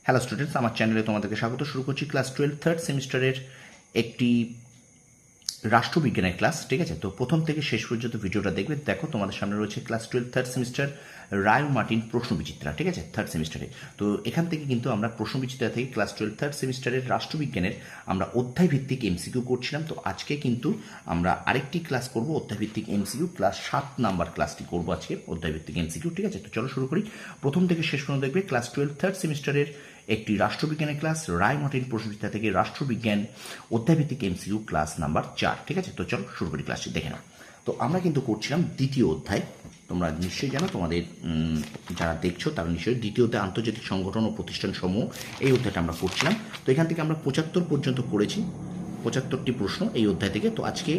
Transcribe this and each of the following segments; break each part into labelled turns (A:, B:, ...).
A: Hello students, আমার চ্যানেলে তোমাদেরকে স্বাগত। শুরু করছি ক্লাস 12 থার্ড সেমিস্টারের একটি রাষ্ট্রবিজ্ঞানের ক্লাস। ঠিক আছে, তো প্রথম থেকে শেষ পর্যন্ত ভিডিওটা দেখবে। দেখো, তোমাদের সামনে রয়েছে ক্লাস 12 থার্ড সেমিস্টার রায় মার্টিন প্রশ্নবিচিত্রা। ঠিক আছে, থার্ড সেমিস্টারে। তো এখান থেকে কিন্তু আমরা প্রশ্নবিচিত্রা থেকে ক্লাস 12 থার্ড সেমিস্টারের রাষ্ট্রবিজ্ঞানের আমরা অধ্যায় ভিত্তিক এমসিকিউ করছিলাম। তো আজকে কিন্তু আমরা আরেকটি ক্লাস করব, অধ্যায় ভিত্তিক এমসিকিউ ক্লাস 7 নাম্বার ক্লাসটি করবো আজকে, অধ্যায় ভিত্তিক এমসিকিউ। ঠিক আছে, তো চলো শুরু করি। প্রথম থেকে শেষ পর্যন্ত দেখবে ক্লাস 12 থার্ড সেমিস্টারের একটি রাষ্ট্রবিজ্ঞানের ক্লাস, রায় মার্টিন প্রশ্নবিচিত্রা থেকে রাষ্ট্রবিজ্ঞান অধ্যায়ভিত্তিক এমসিকিউ ক্লাস নাম্বার 4। ঠিক আছে, তো চলো শুরু করি ক্লাসটি, দেখে নাও। তো আমরা কিন্তু করছিলাম দ্বিতীয় অধ্যায়। তোমরা নিশ্চয়ই জানো, তোমাদের যারা দেখছো তারা নিশ্চয়ই দ্বিতীয় অধ্যায় আন্তর্জাতিক সংগঠন ও প্রতিষ্ঠান সমূহ, এই অধ্যায়টা আমরা করছিলাম। তো এখান থেকে আমরা 75 পর্যন্ত করেছি, 75টি প্রশ্ন এই অধ্যায় থেকে। তো আজকে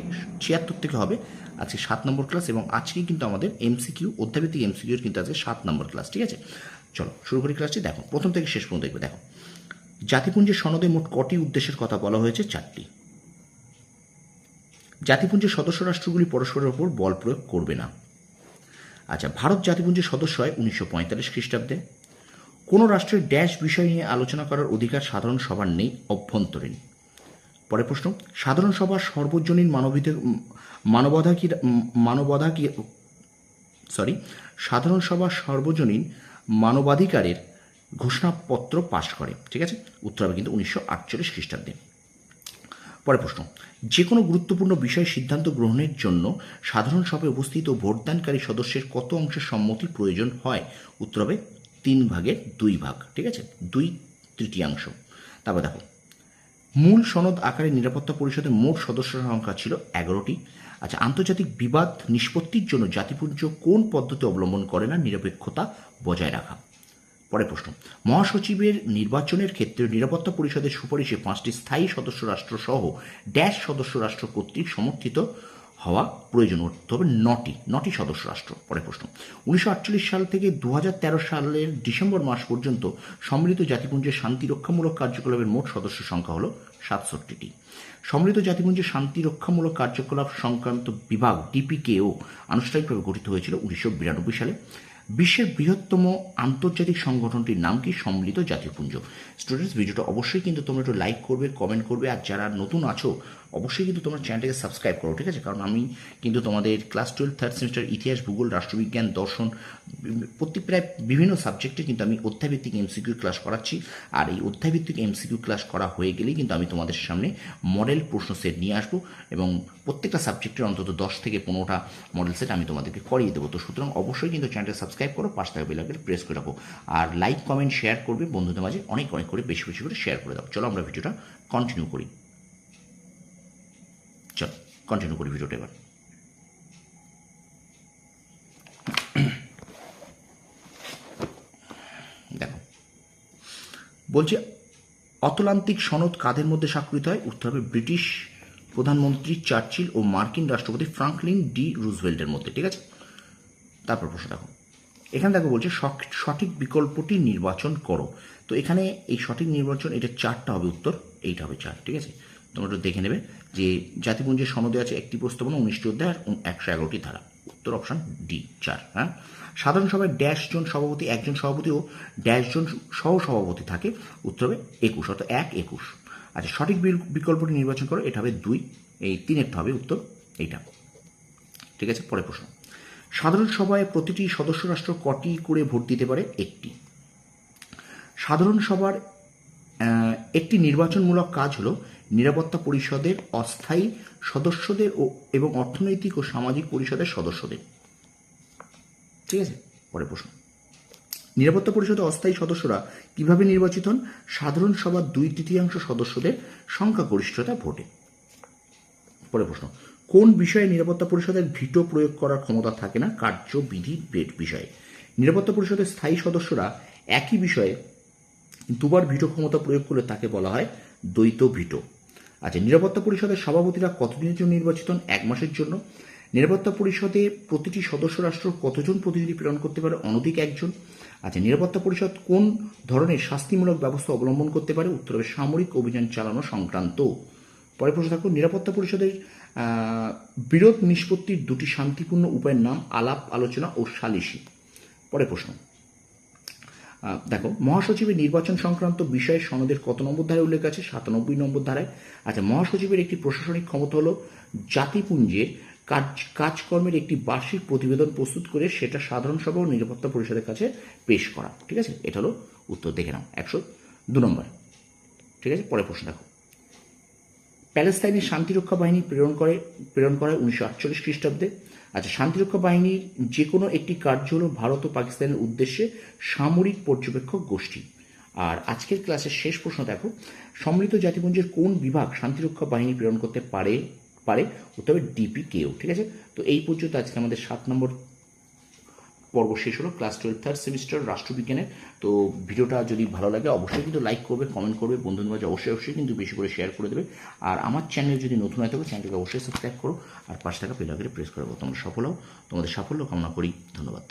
A: 76 থেকে হবে আজকে 7 নম্বর ক্লাস, এবং আজকে কিন্তু আমাদের এমসিকিউ অধ্যায়ভিত্তিক এমসিকিউর কিন্তু আজকে 7 নম্বর ক্লাস। ঠিক আছে, চলো শুরু করি ক্লাসটি। দেখো, প্রথম থেকে শেষ পর্যন্ত দেখবে। দেখো, জাতিপুঞ্জের সনদে মোট কটি উদ্দেশ্যের কথা বলা হয়েছে? 4টি। জাতিপুঞ্জের সদস্য রাষ্ট্রগুলি পরস্পরের ওপর বল প্রয়োগ করবে না। আচ্ছা, ভারত জাতিপুঞ্জের সদস্য হয় 1945 খ্রিস্টাব্দে। কোনো রাষ্ট্রের ড্যাশ বিষয় নিয়ে আলোচনা করার অধিকার সাধারণ সভার নেই, অভ্যন্তরীণ। পরের প্রশ্ন, সাধারণ সভা সর্বজনীন সাধারণ সভা সর্বজনীন মানবাধিকারের ঘোষণাপত্র পাশ করে। ঠিক আছে, উত্তর হবে কিন্তু 1948 খ্রিস্টাব্দে। পরের প্রশ্ন, যে কোনো গুরুত্বপূর্ণ বিষয়ে সিদ্ধান্ত গ্রহণের জন্য সাধারণ সভায় উপস্থিত ও ভোটদানকারী সদস্যের কত অংশের সম্মতি প্রয়োজন হয়? উত্তর হবে 3 ভাগের 2 ভাগ। ঠিক আছে, 2/3। তারপর দেখো, মূল সনদ আকারে নিরাপত্তা পরিষদের মোট সদস্য সংখ্যা ছিল 11টি। আচ্ছা, আন্তর্জাতিক বিবাদ নিষ্পত্তির জন্য জাতিপুঞ্জ কোন পদ্ধতি অবলম্বন করে না? নিরপেক্ষতা বজায় রাখা। পরের প্রশ্ন, মহাসচিবের নির্বাচনের ক্ষেত্রে নিরাপত্তা পরিষদের সুপারিশে 5টি স্থায়ী সদস্য রাষ্ট্র সহ ড্যাশ সদস্য রাষ্ট্র কর্তৃক সমর্থিত হওয়া প্রয়োজন। উত্তর হবে 9টি সদস্য রাষ্ট্র। পরের প্রশ্ন, 1948 সাল থেকে 2013 সালের ডিসেম্বর মাস পর্যন্ত সম্মিলিত জাতিপুঞ্জের শান্তিরক্ষামূলক কার্যকলাপের মোট সদস্য সংখ্যা হল 67টি। সম্মিলিত জাতিপুঞ্জের শান্তিরক্ষামূলক কার্যকলাপ সংক্রান্ত বিভাগ ডিপিকেও আনুষ্ঠানিকভাবে গঠিত হয়েছিল 1992 সালে। বিশ্বের বৃহত্তম আন্তর্জাতিক সংগঠনটির নাম কি? সম্মিলিত জাতিপুঞ্জ। স্টুডেন্টস, ভিডিওটা অবশ্যই কিন্তু তোমরা একটু লাইক করবে, কমেন্ট করবে, আর যারা নতুন আছো অবশ্যই কিন্তু তোমরা চ্যানেলটাকে সাবস্ক্রাইব করো। ঠিক আছে, কারণ আমি কিন্তু তোমাদের ক্লাস 12 থার্ড সেমিস্টার ইতিহাস, ভূগোল, রাষ্ট্রবিজ্ঞান, দর্শন, প্রায় বিভিন্ন সাবজেক্টে কিন্তু আমি অধ্যায়ভিত্তিক এমসিকিউ ক্লাস করাচ্ছি। আর এই অধ্যায়ভিত্তিক এমসিকিউ ক্লাস করা হয়ে গেলেই কিন্তু আমি তোমাদের সামনে মডেল প্রশ্ন সেট নিয়ে আসবো, এবং প্রত্যেকটা সাবজেক্টের অন্তত 10 থেকে 15টা মডেল সেট আমি তোমাদেরকে করিয়ে দেবো। তো সুতরাং অবশ্যই কিন্তু চ্যানেলটা সাবস্ক্রাইব করো, পাশে থাকা বেল আইকনটি প্রেস করে রাখো, আর লাইক, কমেন্ট, শেয়ার করবে বন্ধুদের মাঝে, অনেক করে বেশি করে শেয়ার করে দাও। চলো আমরা ভিডিওটা কন্টিনিউ করি। চলো কন্টিনিউ করি ভিডিওটা এবার। দেখো, বলছে অতলান্তিক সনদ কাদের মধ্যে স্বাক্ষরিত হয়? উত্তর হবে ব্রিটিশ প্রধানমন্ত্রী চার্চিল ও মার্কিন রাষ্ট্রপতি ফ্রাঙ্কলিন ডি রুজভেল্টের মধ্যে। ঠিক আছে, তারপর প্রশ্ন দেখো, এখানে দেখো বলছে সঠিক বিকল্পটি নির্বাচন করো। তো এখানে এই সঠিক নির্বাচন, এটা 4টা হবে উত্তর, এইটা হবে 4। ঠিক আছে, তোমরা একটু দেখে নেবে যে জাতিপুঞ্জের সনদে আছে 1টি প্রস্তাবনা, 19টি অধ্যায়, আর 111টি ধারা। উত্তর অপশন ডি 4। হ্যাঁ, সাধারণ সভায় ড্যাশ জন সভাপতি, 1জন সভাপতি ও ড্যাশ জন সহ সভাপতি থাকে। উত্তর হবে 21, অর্থাৎ 1-21। আচ্ছা, সঠিক বিকল্পটি নির্বাচন করো, এটা হবে 2। এই 3-এরটা হবে উত্তর এইটা। ঠিক আছে, পরের প্রশ্ন, সাধারণ সভায় প্রতিটি সদস্য রাষ্ট্র কটি করে ভোট দিতে পারে? 1টি। সাধারণ সভার একটি নির্বাচনমূলক কাজ হল নিরাপত্তা পরিষদের অস্থায়ী সদস্যদের এবং অর্থনৈতিক ও সামাজিক পরিষদের সদস্যদের। ঠিক আছে, পরের প্রশ্ন, নিরাপত্তা পরিষদের অস্থায়ী সদস্যরা কিভাবে নির্বাচিত হন? সাধারণ সভার 2/3 সদস্যদের সংখ্যাগরিষ্ঠতা ভোটে। পরের প্রশ্ন, কোন বিষয়ে নিরাপত্তা পরিষদের ভিটো প্রয়োগ করার ক্ষমতা থাকে না? কার্যবিধি বিষয়ে। নিরাপত্তা পরিষদের স্থায়ী সদস্যরা একই বিষয়ে 2বার ভিটো ক্ষমতা প্রয়োগ করলে তাকে বলা হয় দ্বৈত ভিটো। আচ্ছা, নিরাপত্তা পরিষদের সভাপতিরা কতদিনের জন্য নির্বাচিত হন? 1 মাসের জন্য। নিরাপত্তা পরিষদে প্রতিটি সদস্য রাষ্ট্র কতজন প্রতিনিধি প্রেরণ করতে পারে? অনধিক 1জন। আচ্ছা, নিরাপত্তা পরিষদ কোন ধরনের শাস্তিমূলক ব্যবস্থা অবলম্বন করতে পারে? উত্তর হবে সামরিক অভিযান চালানো সংক্রান্ত। পরে প্রশ্ন থাকো, নিরাপত্তা পরিষদের বিরোধ নিষ্পত্তির 2টি শান্তিপূর্ণ উপায়ের নাম? আলাপ আলোচনা ও সালিসি। পরে প্রশ্ন, দেখো, মহাসচিবের নির্বাচন সংক্রান্ত বিষয়ে সনদের কত নম্বর ধারায় উল্লেখ আছে? 97 নম্বর ধারায়। আচ্ছা, মহাসচিবের একটি প্রশাসনিক ক্ষমতা হলো জাতিপুঞ্জের কাজকর্মের একটি বার্ষিক প্রতিবেদন প্রস্তুত করে সেটা সাধারণ সভা ও নিরাপত্তা পরিষদের কাছে পেশ করা। ঠিক আছে, এটা হলো উত্তর। দেখে নাও 102 নম্বর। ঠিক আছে, পরের প্রশ্ন দেখো। প্যালেস্তাইনের শান্তিরক্ষা বাহিনী প্রেরণ করে 1948 খ্রিস্টাব্দে। আচ্ছা, শান্তিরক্ষা বাহিনীর যে কোনো একটি কার্য হলো ভারত ও পাকিস্তানের উদ্দেশ্যে সামরিক পর্যবেক্ষক গোষ্ঠী। আর আজকের ক্লাসের শেষ প্রশ্ন দেখো, সম্মিলিত জাতিপুঞ্জের কোন বিভাগ শান্তিরক্ষা বাহিনী প্রেরণ করতে পারে? উত্তর হবে ডিপিকেও। ঠিক আছে, তো এই পর্যন্ত আজকে আমাদের 7 নম্বর পর্ব শেষ হলো, ক্লাস 12 থার্ড সেমিস্টার রাষ্ট্রবিজ্ঞানের। তো ভিডিওটা যদি ভালো লাগে অবশ্যই কিন্তু লাইক করবে, কমেন্ট করবে, বন্ধুদের মাঝে অবশ্যই কিন্তু বেশি করে শেয়ার করে দেবে। আর আমার চ্যানেল যদি নতুন হয়ে থাকে চ্যানেলটাকে অবশ্যই সাবস্ক্রাইব করো আর পাশে থাকা বেল আইকনে প্রেস করে দেবো। তোমরা সফল হও, তোমাদের সাফল্য কামনা করি। ধন্যবাদ।